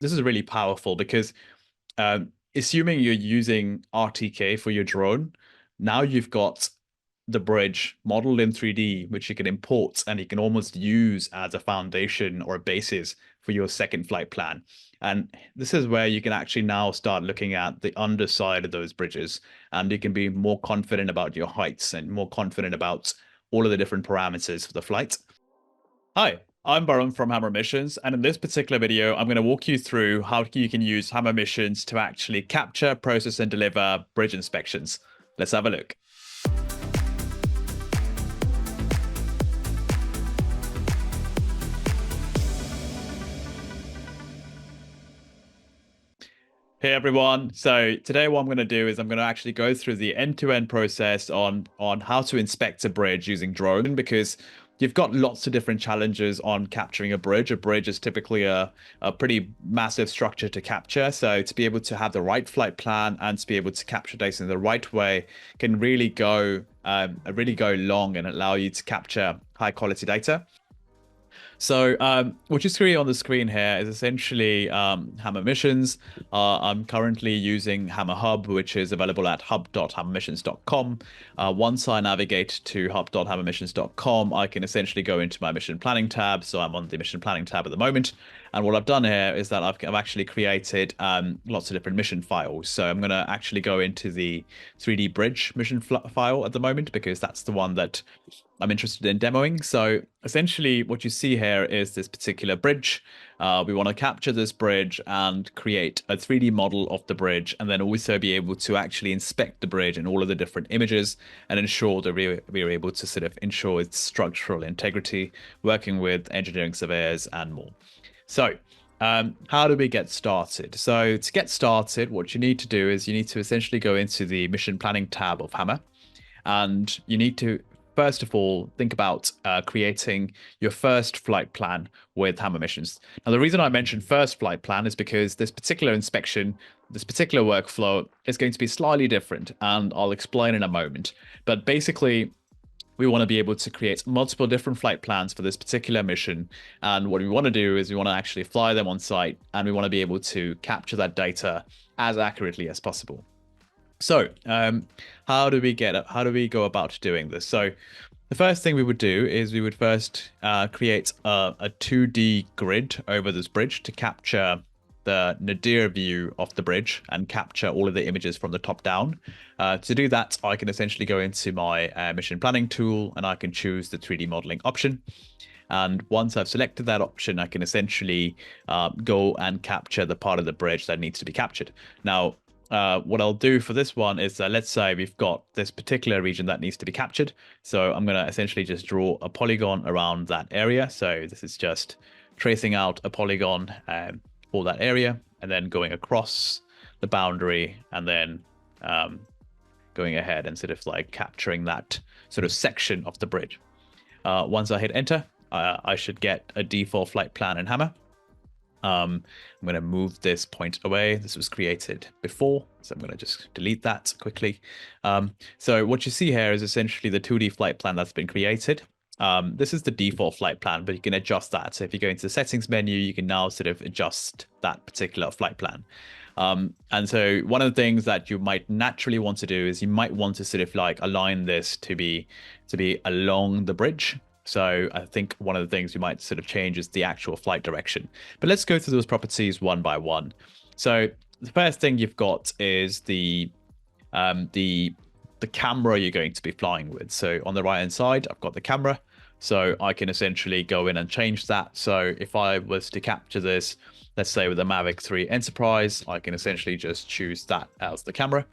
this is really powerful because assuming you're using RTK for your drone, now you've got the bridge modeled in 3D, which you can import and you can almost use as a foundation or a basis for your second flight plan. And this is where you can actually now start looking at the underside of those bridges, and you can be more confident about your heights and more confident about all of the different parameters for the flight. Hi, I'm Varun from Hammer Missions, and in this particular video, I'm going to walk you through how you can use Hammer Missions to actually capture, process, and deliver bridge inspections. Let's have a look. Hey everyone. So today what I'm going to do is I'm going to actually go through the end-to-end process on how to inspect a bridge using drone, because you've got lots of different challenges on capturing a bridge. A bridge is typically a pretty massive structure to capture. So to be able to have the right flight plan and to be able to capture data in the right way can really go long and allow you to capture high quality data. So what you see on the screen here is essentially Hammer Missions. I'm currently using Hammer Hub, which is available at hub.hammermissions.com. Once I navigate to hub.hammermissions.com, I can essentially go into my mission planning tab. So I'm on the mission planning tab at the moment. And what I've done here is that I've actually created lots of different mission files. So I'm going to actually go into the 3D bridge mission file at the moment, because that's the one that I'm interested in demoing. So essentially what you see here is this particular bridge. We want to capture this bridge and create a 3D model of the bridge, and then also be able to actually inspect the bridge and all of the different images and ensure that we're able to sort of ensure its structural integrity, working with engineering surveyors and more. So how do we get started? So to get started, what you need to do is you need to essentially go into the mission planning tab of Hammer, and you need to first of all think about creating your first flight plan with Hammer Missions. Now, the reason I mentioned first flight plan is because this particular inspection, this particular workflow is going to be slightly different, and I'll explain in a moment. But basically, we want to be able to create multiple different flight plans for this particular mission. And what we want to do is we want to actually fly them on site, and we want to be able to capture that data as accurately as possible. So how do we go about doing this? So the first thing we would do is we would first create a 2D grid over this bridge to capture the nadir view of the bridge and capture all of the images from the top down. To do that, I can essentially go into my mission planning tool, and I can choose the 3D modeling option. And once I've selected that option, I can essentially go and capture the part of the bridge that needs to be captured. Now, what I'll do for this one is, let's say we've got this particular region that needs to be captured. So I'm going to essentially just draw a polygon around that area. So this is just tracing out a polygon for that area, and then going across the boundary, and then going ahead and sort of like capturing that sort of section of the bridge. Once I hit enter, I should get a default flight plan in Hammer. I'm going to move this point away. This was created before, so I'm going to just delete that quickly. So what you see here is essentially the 2D flight plan that's been created. This is the default flight plan, but you can adjust that. So if you go into the settings menu, you can now sort of adjust that particular flight plan. And so one of the things that you might naturally want to do is you might want to sort of like align this to be along the bridge. So I think one of the things you might sort of change is the actual flight direction. But let's go through those properties one by one. So the first thing you've got is the camera you're going to be flying with. So on the right hand side, I've got the camera. So I can essentially go in and change that. So if I was to capture this, let's say with a Mavic 3 Enterprise, I can essentially just choose that as the camera.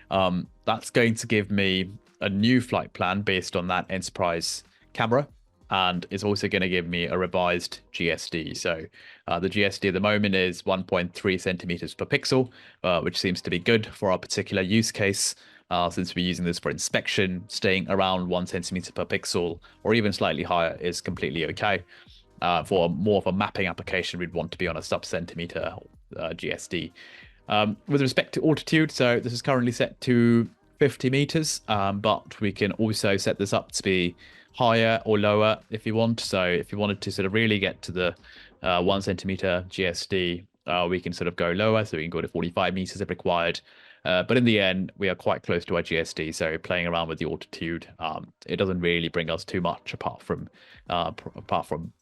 That's going to give me a new flight plan based on that Enterprise camera, and it's also going to give me a revised GSD. So the GSD at the moment is 1.3 centimeters per pixel, which seems to be good for our particular use case. Since we're using this for inspection, staying around 1 centimeter per pixel or even slightly higher is completely okay. For more of a mapping application, we'd want to be on a sub-centimeter GSD. With respect to altitude, so this is currently set to 50 meters, but we can also set this up to be higher or lower if you want. So if you wanted to sort of really get to the 1 centimeter GSD, We can sort of go lower, so we can go to 45 meters if required. But in the end, we are quite close to our GSD, so playing around with the altitude, it doesn't really bring us too much apart from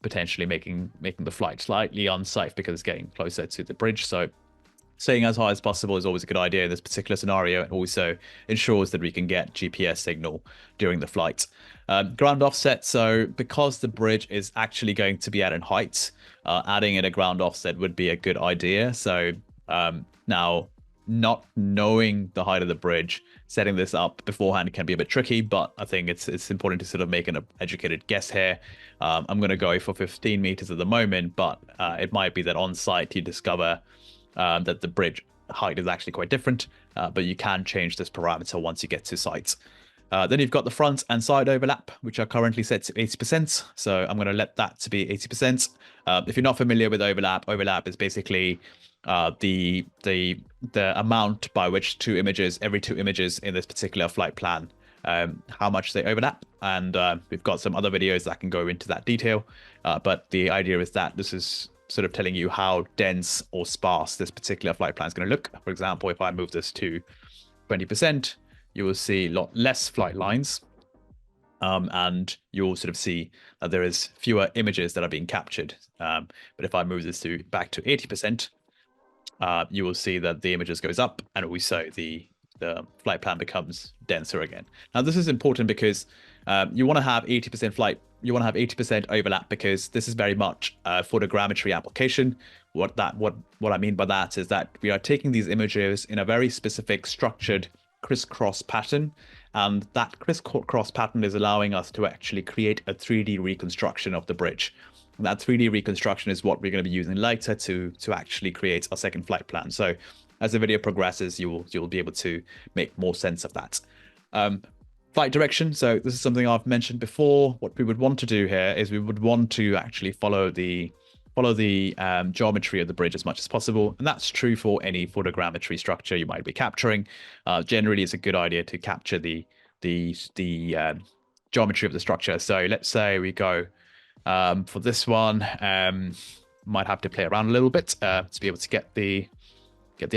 potentially making the flight slightly unsafe because it's getting closer to the bridge. So staying as high as possible is always a good idea in this particular scenario, and also ensures that we can get GPS signal during the flight. Ground offset, so because the bridge is actually going to be at a height, adding in a ground offset would be a good idea. So now, not knowing the height of the bridge, setting this up beforehand can be a bit tricky, but I think it's important to sort of make an educated guess here. I'm going to go for 15 meters at the moment, but it might be that on site you discover that the bridge height is actually quite different, but you can change this parameter once you get to site. Then you've got the front and side overlap, which are currently set to 80%. So I'm going to let that to be 80%. If you're not familiar with overlap, overlap is basically the amount by which every two images in this particular flight plan, how much they overlap. And we've got some other videos that can go into that detail. But the idea is that this is sort of telling you how dense or sparse this particular flight plan is going to look. For example, if I move this to 20%, you will see a lot less flight lines. And you'll sort of see that there is fewer images that are being captured. But if I move this back to 80%, you will see that the images goes up, and also the flight plan becomes denser again. Now, this is important because you want to have 80% flight. You want to have 80% overlap because this is very much a photogrammetry application. What I mean by that is that we are taking these images in a very specific structured crisscross pattern, and that crisscross pattern is allowing us to actually create a 3D reconstruction of the bridge. And that 3D reconstruction is what we're going to be using later to actually create our second flight plan. So as the video progresses, you'll be able to make more sense of that. Flight direction. So this is something I've mentioned before. What we would want to do here is we would want to actually follow the geometry of the bridge as much as possible, and that's true for any photogrammetry structure you might be capturing. Generally, it's a good idea to capture the geometry of the structure. So let's say we go for this one. Might have to play around a little bit to be able to get the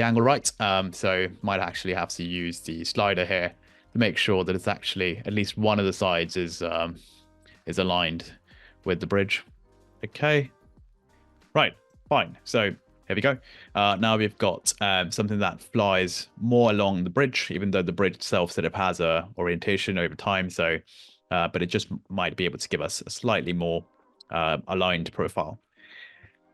angle right. So might actually have to use the slider here to make sure that it's actually at least one of the sides is aligned with the bridge. Okay. Right, fine. So here we go. Now we've got something that flies more along the bridge, even though the bridge itself sort of has a orientation over time. So, but it just might be able to give us a slightly more aligned profile.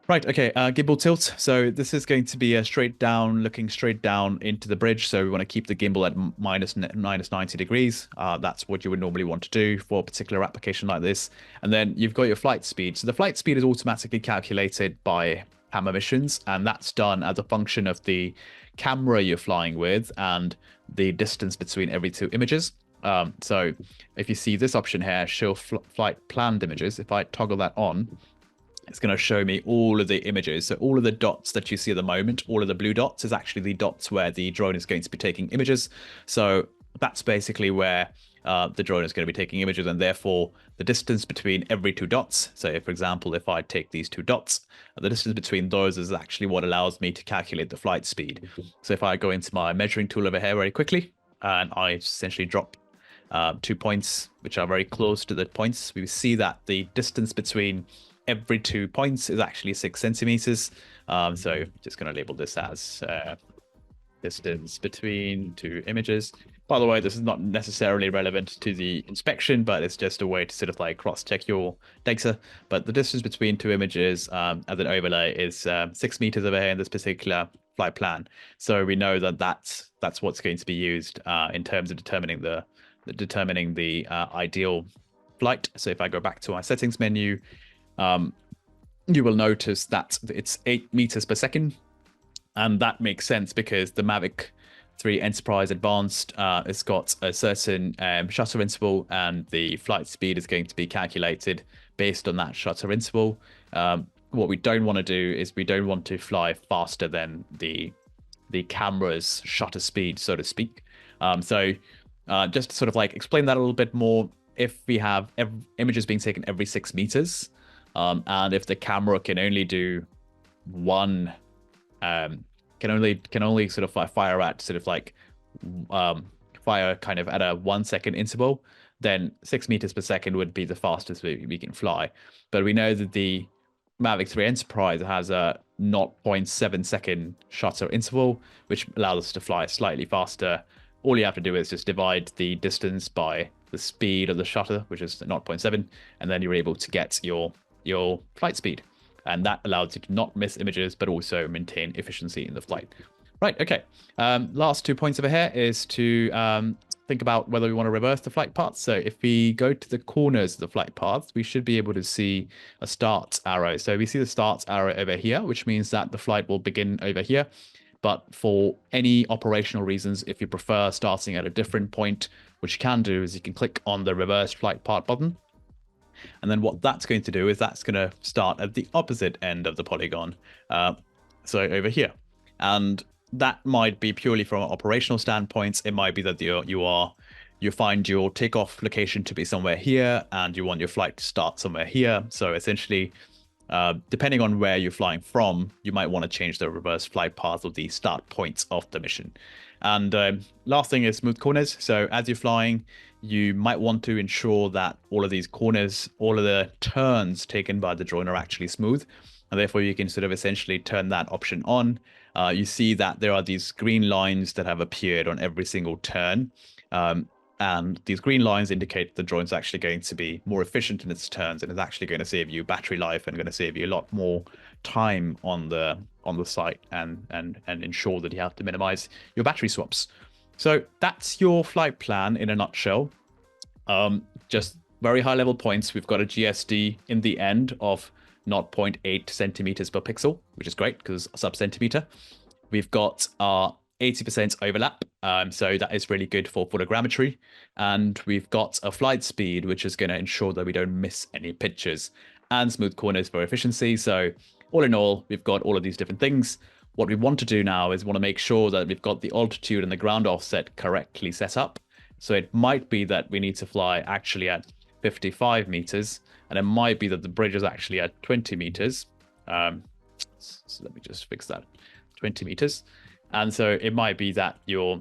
Right, okay, gimbal tilt. So this is going to be a looking straight down into the bridge. So we want to keep the gimbal at minus 90 degrees. That's what you would normally want to do for a particular application like this. And then you've got your flight speed. So the flight speed is automatically calculated by camera missions, and that's done as a function of the camera you're flying with and the distance between every two images. So if you see this option here, show flight planned images, if I toggle that on, it's going to show me all of the images. So all of the dots that you see at the moment, all of the blue dots is actually the dots where the drone is going to be taking images. So that's basically where the drone is going to be taking images, and therefore the distance between every two dots. So for example, if I take these two dots, the distance between those is actually what allows me to calculate the flight speed. So if I go into my measuring tool over here very quickly, and I essentially drop 2 points, which are very close to the points, we see that the distance between every 2 points is actually 6 centimeters. So just going to label this as distance between two images. By the way, this is not necessarily relevant to the inspection, but it's just a way to sort of like cross-check your data. But the distance between two images as an overlay is 6 meters over here in this particular flight plan. So we know that that's what's going to be used in terms of determining the ideal flight. So if I go back to our settings menu, you will notice that it's 8 meters per second. And that makes sense because the Mavic 3 Enterprise Advanced has got a certain shutter interval, and the flight speed is going to be calculated based on that shutter interval. What we don't want to do is we don't want to fly faster than the camera's shutter speed, so to speak. So just to sort of like explain that a little bit more, if we have images being taken every 6 meters, and if the camera can only do one can only sort of fire at sort of like um, fire kind of at a 1 second interval, then 6 meters per second would be the fastest we can fly. But we know that the Mavic 3 Enterprise has a 0.7 second shutter interval, which allows us to fly slightly faster. All you have to do is just divide the distance by the speed of the shutter, which is 0.7, and then you're able to get your flight speed. And that allows you to not miss images, but also maintain efficiency in the flight. Right, okay. Last 2 points over here is to think about whether we want to reverse the flight path. So if we go to the corners of the flight path, we should be able to see a start arrow. So we see the start arrow over here, which means that the flight will begin over here. But for any operational reasons, if you prefer starting at a different point, what you can do is you can click on the reverse flight path button. And then what that's going to do is that's going to start at the opposite end of the polygon. So over here. And that might be purely from an operational standpoint. It might be that you find your takeoff location to be somewhere here and you want your flight to start somewhere here. So essentially, depending on where you're flying from, you might want to change the reverse flight path of the start points of the mission. And last thing is smooth corners. So as you're flying, you might want to ensure that all of these corners, all of the turns taken by the drone are actually smooth. And therefore, you can sort of essentially turn that option on. You see that there are these green lines that have appeared on every single turn. And these green lines indicate the drone's actually going to be more efficient in its turns and is actually going to save you battery life and going to save you a lot more time on the site and ensure that you have to minimize your battery swaps. So that's your flight plan in a nutshell. Just very high level points. We've got a GSD in the end of 0.8 centimeters per pixel, which is great because sub-centimeter. We've got our 80% overlap, so that is really good for photogrammetry. And we've got a flight speed, which is going to ensure that we don't miss any pictures, and smooth corners for efficiency. So all in all, we've got all of these different things. What we want to do now is want to make sure that we've got the altitude and the ground offset correctly set up. So it might be that we need to fly actually at 55 meters, and it might be that the bridge is actually at 20 meters. So let me just fix that, 20 meters. And so it might be that your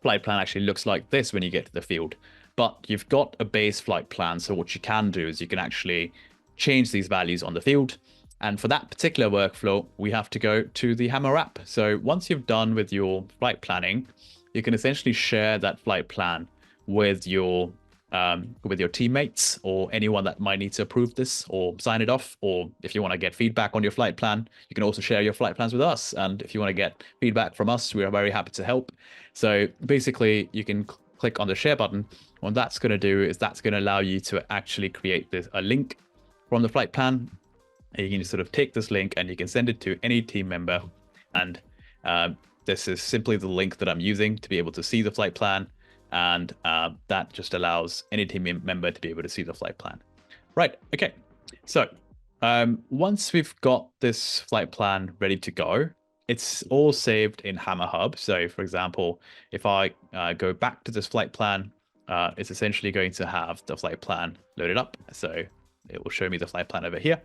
flight plan actually looks like this when you get to the field. But you've got a base flight plan, so what you can do is you can actually change these values on the field. And for that particular workflow, we have to go to the Hammer app. So once you've done with your flight planning, you can essentially share that flight plan with your teammates or anyone that might need to approve this or sign it off. Or if you want to get feedback on your flight plan, you can also share your flight plans with us. And if you want to get feedback from us, we are very happy to help. So basically, you can click on the share button. What that's going to do is that's going to allow you to actually create a link from the flight plan. And you can just sort of take this link and you can send it to any team member. And this is simply the link that I'm using to be able to see the flight plan. And that just allows any team member to be able to see the flight plan. Right, okay. So once we've got this flight plan ready to go, it's all saved in Hammer Hub. So for example, if I go back to this flight plan, it's essentially going to have the flight plan loaded up. So it will show me the flight plan over here,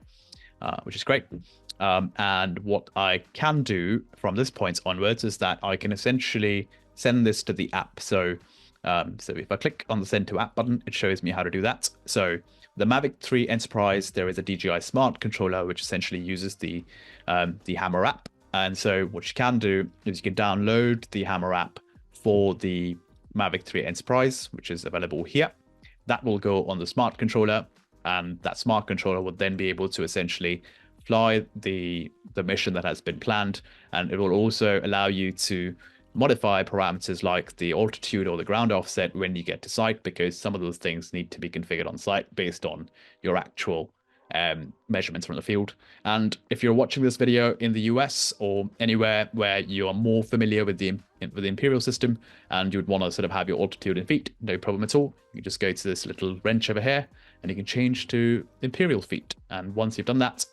which is great. And what I can do from this point onwards is that I can essentially send this to the app. So if I click on the Send to App button, it shows me how to do that. So the Mavic 3 Enterprise, there is a DJI Smart controller, which essentially uses the Hammer app. And so what you can do is you can download the Hammer app for the Mavic 3 Enterprise, which is available here. That will go on the Smart controller, and that Smart controller will then be able to essentially fly the mission that has been planned. And it will also allow you to modify parameters like the altitude or the ground offset when you get to site, because some of those things need to be configured on site based on your actual measurements from the field. And if you're watching this video in the US or anywhere where you are more familiar with the imperial system and you would want to sort of have your altitude in feet, no problem at all. You can just go to this little wrench over here and you can change to imperial feet. And once you've done that,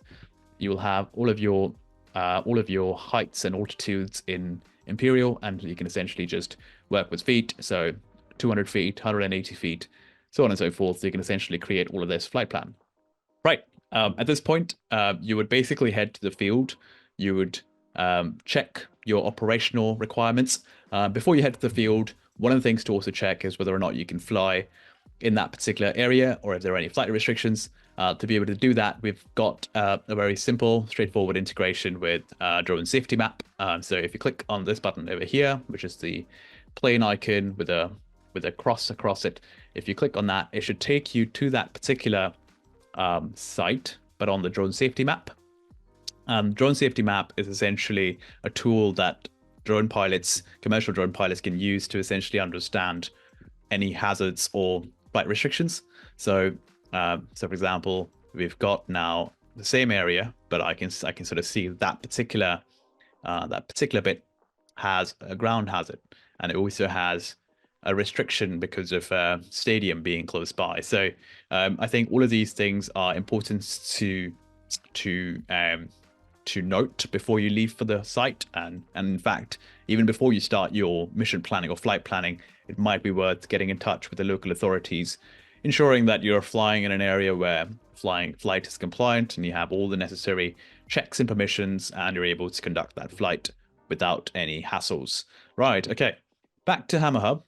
you will have all of your heights and altitudes in imperial, and you can essentially just work with feet. So 200 feet, 180 feet, so on and so forth. So you can essentially create all of this flight plan. Right. At this point, you would basically head to the field. You would check your operational requirements. Before you head to the field, one of the things to also check is whether or not you can fly in that particular area or if there are any flight restrictions. To be able to do that, we've got a very simple, straightforward integration with Drone Safety Map. So if you click on this button over here, which is the plane icon with a cross across it, if you click on that, it should take you to that particular site, but on the Drone Safety Map. Drone Safety Map is essentially a tool that drone pilots, commercial drone pilots, can use to essentially understand any hazards or flight restrictions. So, for example, we've got now the same area, but I can sort of see that particular bit has a ground hazard, and it also has a restriction because of stadium being close by. So, I think all of these things are important to note before you leave for the site, and in fact, even before you start your mission planning or flight planning, it might be worth getting in touch with the local authorities, ensuring that you're flying in an area where flight is compliant and you have all the necessary checks and permissions, and you're able to conduct that flight without any hassles. Right, okay, back to Hammer Hub.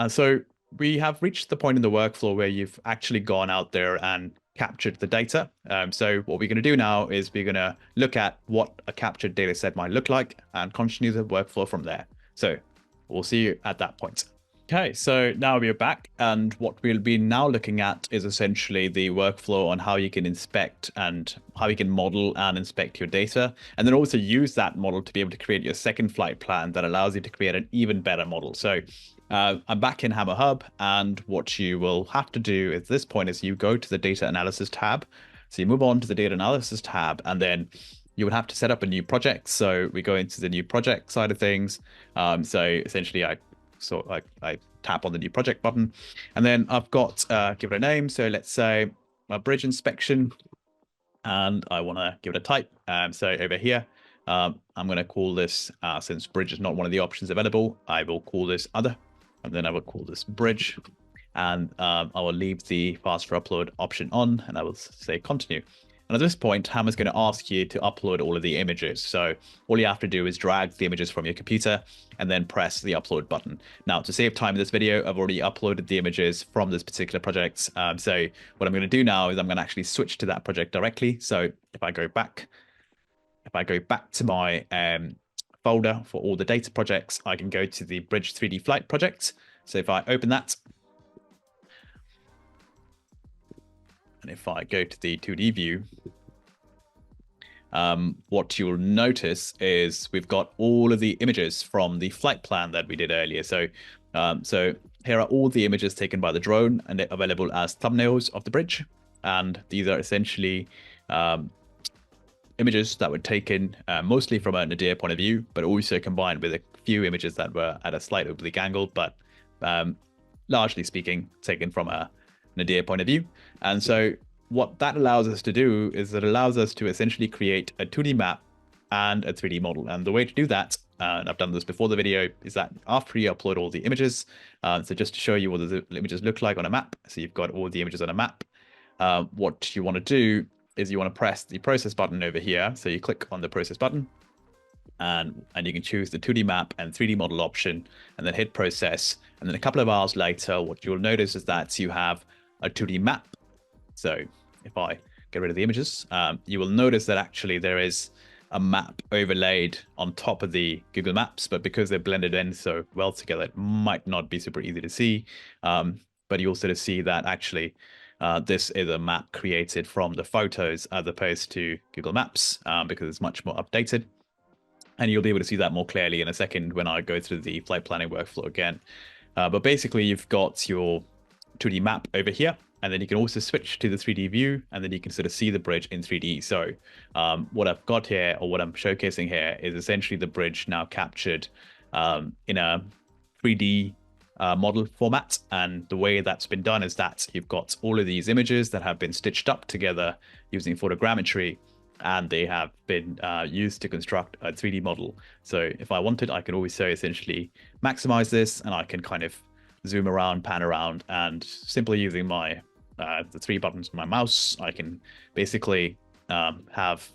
So we have reached the point in the workflow where you've actually gone out there and captured the data. So what we're going to do now is we're going to look at what a captured data set might look like and continue the workflow from there. So we'll see you at that point. Okay, so now we're back, and what we'll be now looking at is essentially the workflow on how you can inspect and how you can model and inspect your data, and then also use that model to be able to create your second flight plan that allows you to create an even better model. So I'm back in Hammer Hub, and what you will have to do at this point is you go to the data analysis tab. So you move on to the data analysis tab, and then you would have to set up a new project. So we go into the new project side of things. So essentially I tap on the new project button, and then I've got give it a name. So let's say a bridge inspection, and I want to give it a type. So over here, I'm going to call this, since bridge is not one of the options available, I will call this other, and then I will call this bridge, and I will leave the faster upload option on, and I will say continue. And at this point, Hammer's going to ask you to upload all of the images. So all you have to do is drag the images from your computer and then press the upload button. Now, to save time in this video, I've already uploaded the images from this particular project. So what I'm going to do now is I'm going to actually switch to that project directly. So if I go back to my folder for all the data projects, I can go to the Bridge 3D Flight project. So if I open that, and if I go to the 2D view, what you'll notice is we've got all of the images from the flight plan that we did earlier. So, so here are all the images taken by the drone, and they're available as thumbnails of the bridge. And these are essentially images that were taken mostly from a nadir point of view, but also combined with a few images that were at a slight oblique angle, but largely speaking, taken from a nadir point of view. And so what that allows us to do is it allows us to essentially create a 2D map and a 3D model. And the way to do that, and I've done this before the video, is that after you upload all the images, so just to show you what the images look like on a map, so you've got all the images on a map, what you want to do is you want to press the process button over here. So you click on the process button, and you can choose the 2D map and 3D model option, and then hit process. And then a couple of hours later, what you'll notice is that you have a 2D map. So if I get rid of the images, you will notice that actually there is a map overlaid on top of the Google Maps, but because they're blended in so well together, it might not be super easy to see. But you also see that actually this is a map created from the photos as opposed to Google Maps, because it's much more updated. And you'll be able to see that more clearly in a second when I go through the flight planning workflow again. But basically, you've got your 2D map over here, and then you can also switch to the 3D view, and then you can sort of see the bridge in 3D. So what I've got here, or what I'm showcasing here, is essentially the bridge now captured in a 3D model format. And the way that's been done is that you've got all of these images that have been stitched up together using photogrammetry, and they have been used to construct a 3D model. So if I wanted, I could always essentially maximize this, and I can kind of zoom around, pan around, and simply using my the 3 buttons on my mouse, I can basically have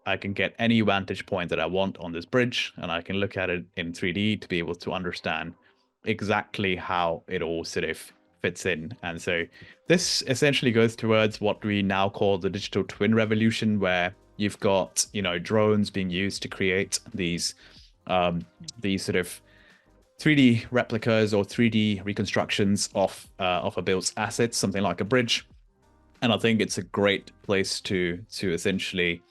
I can get any vantage point that I want on this bridge, and I can look at it in 3D to be able to understand exactly how it all sort of fits in. And so this essentially goes towards what we now call the digital twin revolution, where you've got, drones being used to create these sort of 3D replicas or 3D reconstructions of a built asset, something like a bridge. And I think it's a great place to essentially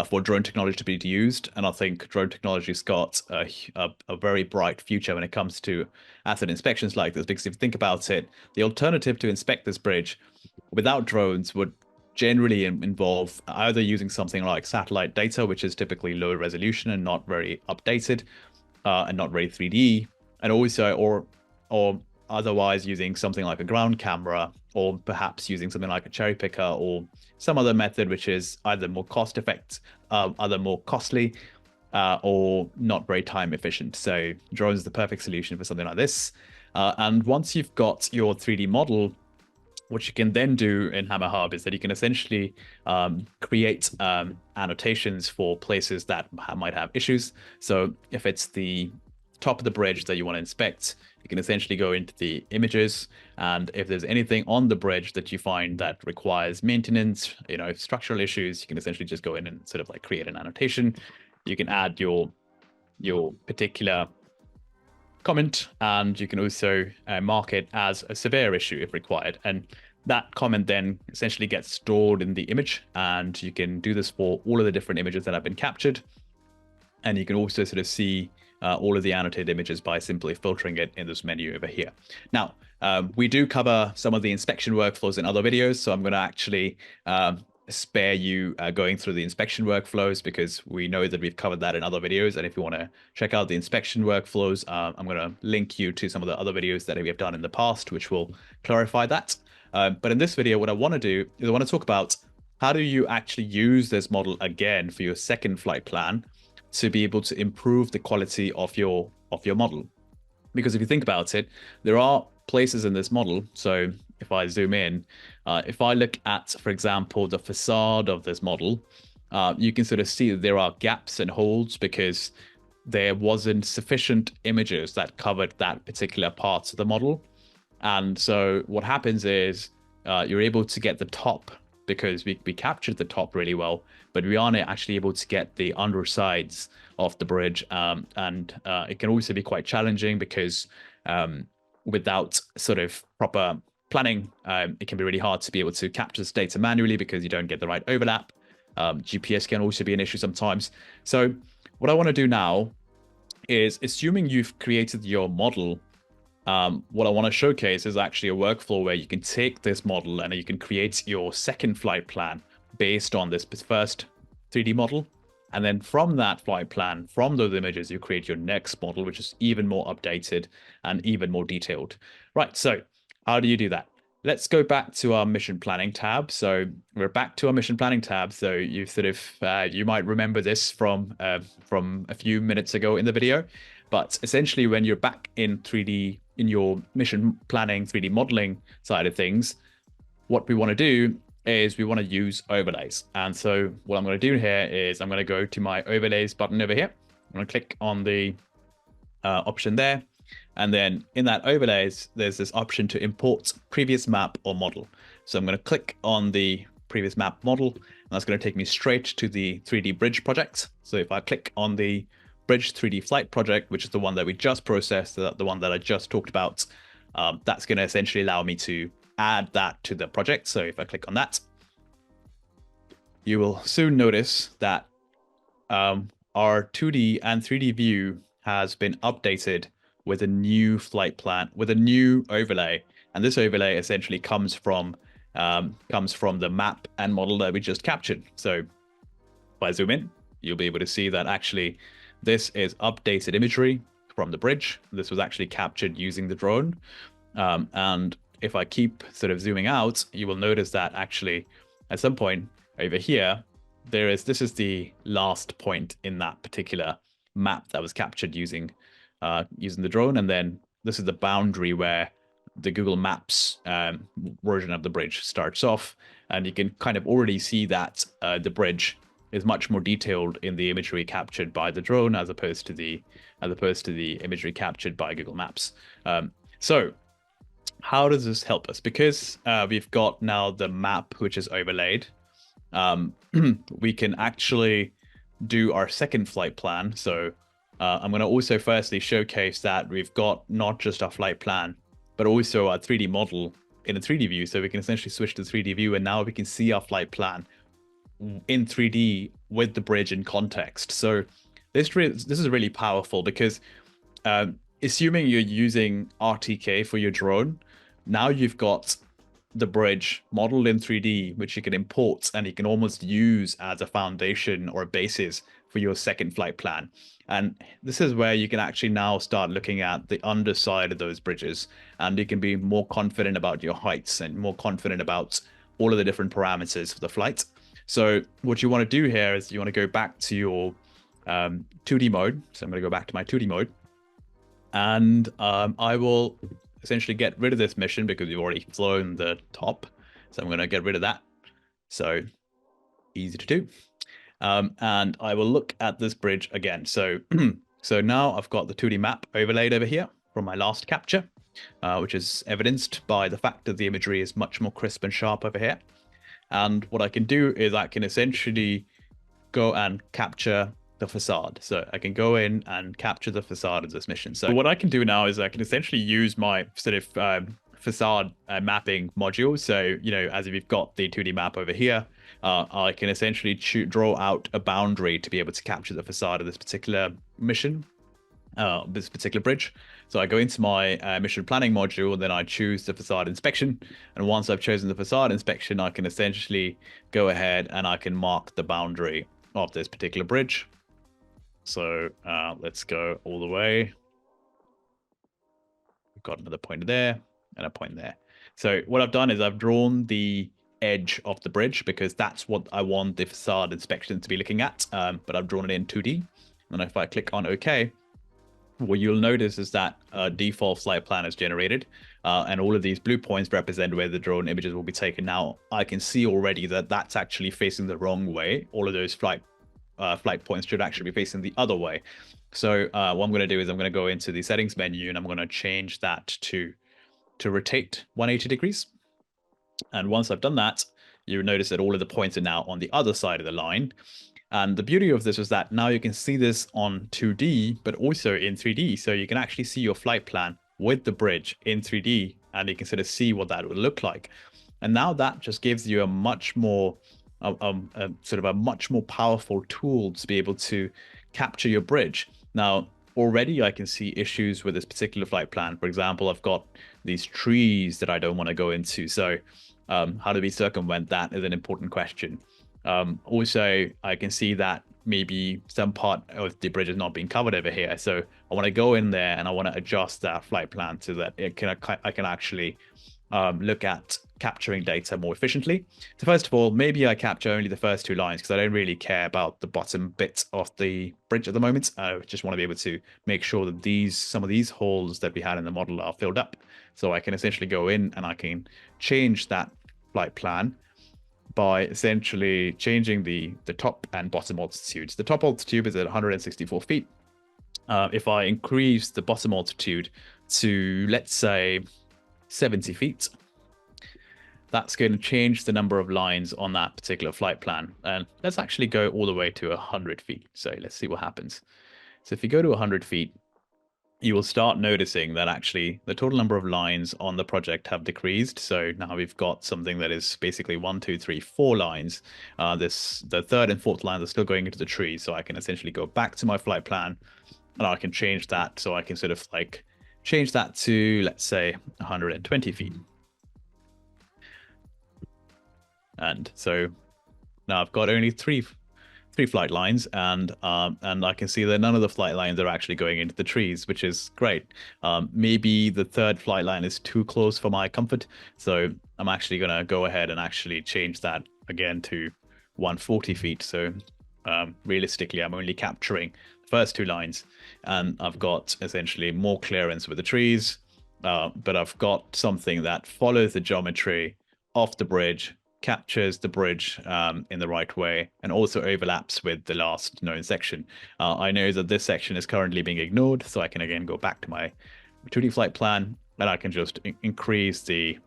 for drone technology to be used. And I think drone technology's got a very bright future when it comes to asset inspections like this. Because if you think about it, the alternative to inspect this bridge without drones would generally involve either using something like satellite data, which is typically low resolution and not very updated, and not very 3D, and also or otherwise using something like a ground camera, or perhaps using something like a cherry picker or some other method which is either more either more costly, or not very time efficient. So drones is the perfect solution for something like this. And once you've got your 3D model, what you can then do in Hammer Hub is that you can essentially create annotations for places that might have issues. So if it's the top of the bridge that you want to inspect, you can essentially go into the images, and if there's anything on the bridge that you find that requires maintenance, structural issues, you can essentially just go in and sort of like create an annotation. You can add your particular comment, and you can also mark it as a severe issue if required. And that comment then essentially gets stored in the image, and you can do this for all of the different images that have been captured. And you can also sort of see all of the annotated images by simply filtering it in this menu over here. Now, we do cover some of the inspection workflows in other videos, so I'm going to actually spare you going through the inspection workflows, because we know that we've covered that in other videos. And if you want to check out the inspection workflows, I'm going to link you to some of the other videos that we have done in the past, which will clarify that. But in this video, what I want to do is I want to talk about how do you actually use this model again for your second flight plan to be able to improve the quality of your model. Because if you think about it, there are places in this model. So if I zoom in, if I look at, for example, the facade of this model, you can sort of see that there are gaps and holes because there wasn't sufficient images that covered that particular part of the model. And so what happens is you're able to get the top, because we captured the top really well, but we aren't actually able to get the undersides of the bridge. And it can also be quite challenging because without sort of proper planning, it can be really hard to be able to capture this data manually because you don't get the right overlap. GPS can also be an issue sometimes. So what I want to do now is, assuming you've created your model, what I want to showcase is actually a workflow where you can take this model and you can create your second flight plan based on this first 3D model. And then from that flight plan, from those images, you create your next model, which is even more updated and even more detailed. Right, so how do you do that? Let's go back to our mission planning tab. So we're back to our mission planning tab. So you sort of, you might remember this from a few minutes ago in the video. But essentially, when you're back in 3D, in your mission planning, 3D modeling side of things, what we want to do is we want to use overlays. And so what I'm going to do here is I'm going to go to my overlays button over here. I'm going to click on the option there. And then in that overlays, there's this option to import previous map or model. So I'm going to click on the previous map model, and that's going to take me straight to the 3D bridge project. So if I click on the bridge 3D flight project, which is the one that we just processed, the one that I just talked about, that's going to essentially allow me to add that to the project. So if I click on that, you will soon notice that our 2D and 3D view has been updated with a new flight plan, with a new overlay. And this overlay essentially comes from the map and model that we just captured. So if I zoom in, you'll be able to see that actually this is updated imagery from the bridge. This was actually captured using the drone. And if I keep sort of zooming out, you will notice that actually at some point over here, this is the last point in that particular map that was captured using the drone. And then this is the boundary where the Google Maps version of the bridge starts off. And you can kind of already see that the bridge is much more detailed in the imagery captured by the drone as opposed to the imagery captured by Google Maps. So how does this help us? Because we've got now the map which is overlaid, we can actually do our second flight plan. So I'm going to also firstly showcase that we've got not just our flight plan, but also our 3D model in a 3D view. So we can essentially switch to 3D view, and now we can see our flight plan in 3D with the bridge in context. So this is really powerful because assuming you're using RTK for your drone, now you've got the bridge modeled in 3D, which you can import and you can almost use as a foundation or a basis for your second flight plan. And this is where you can actually now start looking at the underside of those bridges, and you can be more confident about your heights and more confident about all of the different parameters for the flight. So what you want to do here is you want to go back to your 2D mode. So I'm going to go back to my 2D mode, and I will essentially get rid of this mission because we've already flown the top. So I'm going to get rid of that. So easy to do. And I will look at this bridge again. So, so now I've got the 2D map overlaid over here from my last capture, which is evidenced by the fact that the imagery is much more crisp and sharp over here. And what I can do is I can essentially go and capture the facade. So I can go in and capture the facade of this mission. So what I can do now is I can essentially use my sort of facade mapping module. So, you know, as if you've got the 2D map over here, I can essentially draw out a boundary to be able to capture the facade of this particular mission, this particular bridge. So I go into my mission planning module, and then I choose the facade inspection. And once I've chosen the facade inspection, I can essentially go ahead and I can mark the boundary of this particular bridge. So let's go all the way. We've got another pointer there and a point there. So what I've done is I've drawn the edge of the bridge because that's what I want the facade inspection to be looking at. But I've drawn it in 2D. And if I click on OK, what you'll notice is that a default flight plan is generated, and all of these blue points represent where the drone images will be taken. Now I can see already that that's actually facing the wrong way. All of those flight points should actually be facing the other way. So what I'm going to do is I'm going to go into the settings menu, and I'm going to change that to rotate 180 degrees. And once I've done that, you notice that all of the points are now on the other side of the line. And the beauty of this is that now you can see this on 2D, but also in 3D. So you can actually see your flight plan with the bridge in 3D, and you can sort of see what that would look like. And now that just gives you a much more, sort of a much more powerful tool to be able to capture your bridge. Now, already I can see issues with this particular flight plan. For example, I've got these trees that I don't want to go into. So how do we circumvent that is an important question. Also, I can see that maybe some part of the bridge is not being covered over here. So I want to go in there and I want to adjust that flight plan so that I can actually look at capturing data more efficiently. So first of all, maybe I capture only the first 2 lines because I don't really care about the bottom bit of the bridge at the moment. I just want to be able to make sure that some of these holes that we had in the model are filled up. So I can essentially go in and I can change that flight plan by essentially changing the top and bottom altitudes. The top altitude is at 164 feet. If I increase the bottom altitude to, let's say, 70 feet, that's going to change the number of lines on that particular flight plan. And let's actually go all the way to 100 feet. So let's see what happens. So if you go to 100 feet, you will start noticing that actually the total number of lines on the project have decreased. So now we've got something that is basically 1, 2, 3, 4 lines. The third and fourth lines are still going into the tree. So I can essentially go back to my flight plan and I can change that. So I can sort of like change that to, let's say, 120 feet. And so now I've got only three flight lines, and I can see that none of the flight lines are actually going into the trees, which is great. Maybe the third flight line is too close for my comfort, so I'm actually going to go ahead and actually change that again to 140 feet. So realistically, I'm only capturing the first 2 lines, and I've got essentially more clearance with the trees, but I've got something that follows the geometry of the bridge captures the bridge in the right way and also overlaps with the last known section. I know that this section is currently being ignored, so I can again go back to my 2D flight plan and I can just increase the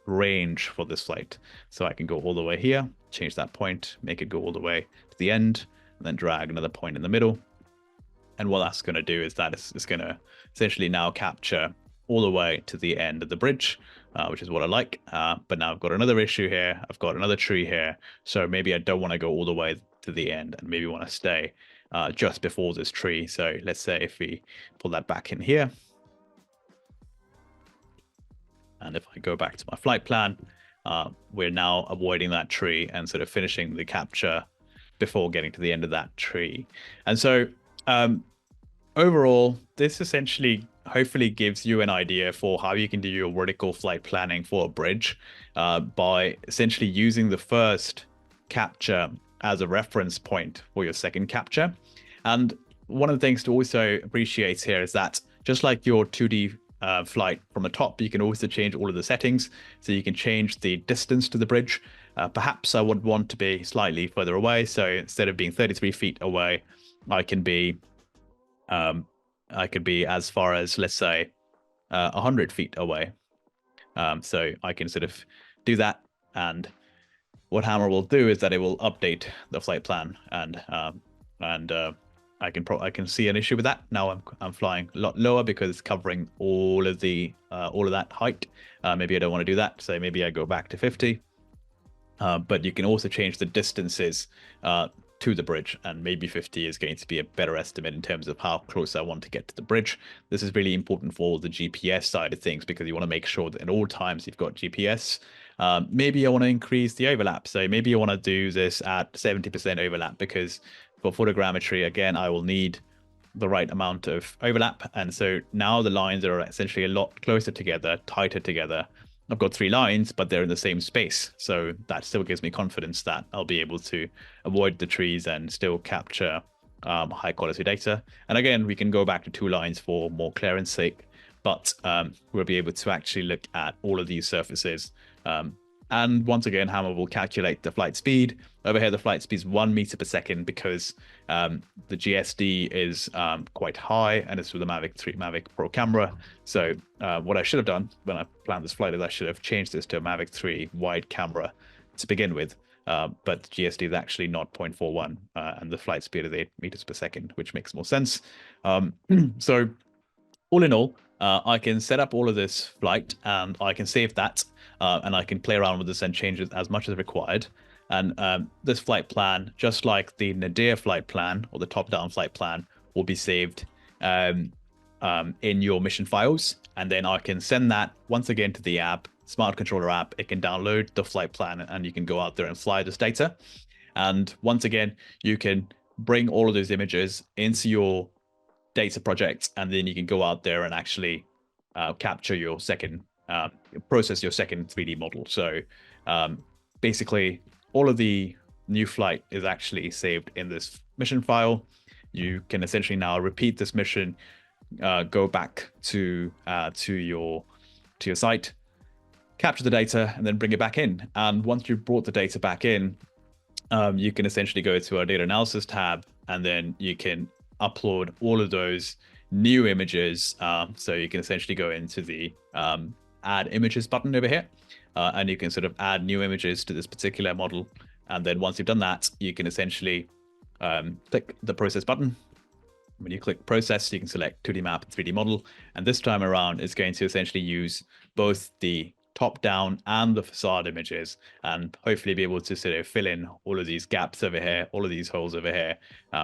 range for this flight. So I can go all the way here, change that point, make it go all the way to the end, and then drag another point in the middle. And what that's going to do is that it's going to essentially now capture all the way to the end of the bridge, which is what I like. But now I've got another issue here. I've got another tree here. So maybe I don't want to go all the way to the end and maybe want to stay just before this tree. So let's say if we pull that back in here, and if I go back to my flight plan, we're now avoiding that tree and sort of finishing the capture before getting to the end of that tree. And so overall, this essentially hopefully gives you an idea for how you can do your vertical flight planning for a bridge by essentially using the first capture as a reference point for your second capture. And one of the things to also appreciate here is that just like your 2D flight from the top, you can also change all of the settings. So you can change the distance to the bridge. Perhaps I would want to be slightly further away. So instead of being 33 feet away, I could be as far as, let's say, 100 feet away. So I can sort of do that. And what Hammer will do is that it will update the flight plan, and I can see an issue with that. Now I'm flying a lot lower because it's covering all of that height. Maybe I don't want to do that, so maybe I go back to 50. But you can also change the distances to the bridge, and maybe 50 is going to be a better estimate in terms of how close I want to get to the bridge. This is really important for the GPS side of things because you want to make sure that at all times you've got GPS. Maybe I want to increase the overlap, so maybe I want to do this at 70% overlap because for photogrammetry, again, I will need the right amount of overlap. And so now the lines are essentially a lot closer together, tighter together. I've got 3 lines, but they're in the same space. So that still gives me confidence that I'll be able to avoid the trees and still capture high quality data. And again, we can go back to 2 lines for more clearance sake, but we'll be able to actually look at all of these surfaces. And once again, Hammer will calculate the flight speed. Over here, the flight speed is 1 meter per second because the GSD is quite high, and it's with the Mavic Pro camera. So what I should have done when I planned this flight is I should have changed this to a Mavic 3 wide camera to begin with. But GSD is actually 0.41, and the flight speed is 8 meters per second, which makes more sense. So all in all, I can set up all of this flight, and I can save that. And I can play around with this and change it as much as required. And this flight plan, just like the Nadir flight plan or the top-down flight plan, will be saved in your mission files. And then I can send that once again to the app, Smart Controller app. It can download the flight plan, and you can go out there and fly this data. And once again, you can bring all of those images into your data project, and then you can go out there and actually capture your second process your second 3D model. So basically, all of the new flight is actually saved in this mission file. You can essentially now repeat this mission, go back to your site, capture the data, and then bring it back in. And once you've brought the data back in, you can essentially go to our data analysis tab, and then you can upload all of those new images. So you can essentially go into the add images button over here, and you can sort of add new images to this particular model. And then once you've done that, you can essentially click the process button. When you click process, you can select 2D map and 3D model. And this time around, it's going to essentially use both the top down and the facade images, and hopefully be able to sort of fill in all of these gaps over here, all of these holes over here,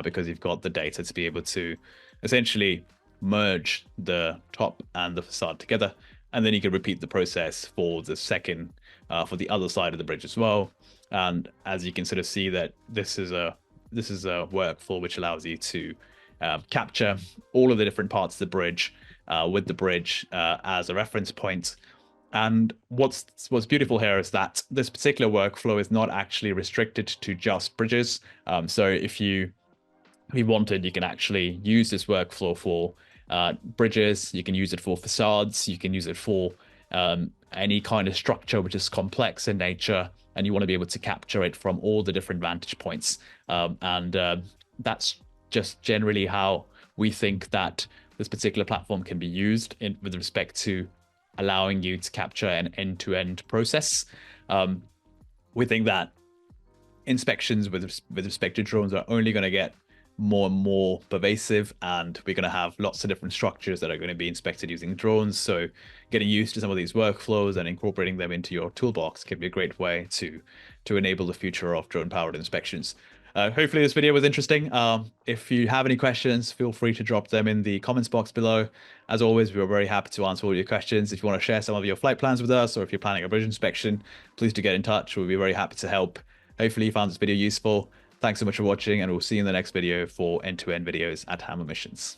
because you've got the data to be able to essentially merge the top and the facade together. And then you can repeat the process for the second, for the other side of the bridge as well. And as you can sort of see that this is a workflow which allows you to capture all of the different parts of the bridge with the bridge as a reference point. And what's beautiful here is that this particular workflow is not actually restricted to just bridges. So if you wanted, you can actually use this workflow for bridges, you can use it for facades, you can use it for any kind of structure which is complex in nature, and you want to be able to capture it from all the different vantage points. That's just generally how we think that this particular platform can be used with respect to allowing you to capture an end-to-end process. We think that inspections with respect to drones are only going to get more and more pervasive, and we're going to have lots of different structures that are going to be inspected using drones. So getting used to some of these workflows and incorporating them into your toolbox can be a great way to enable the future of drone powered inspections. Hopefully this video was interesting. If you have any questions, feel free to drop them in the comments box below. As always, we're very happy to answer all your questions. If you want to share some of your flight plans with us, or if you're planning a bridge inspection, please do get in touch. We'll be very happy to help. Hopefully you found this video useful. Thanks so much for watching, and we'll see you in the next video for end-to-end videos at Hammer Missions.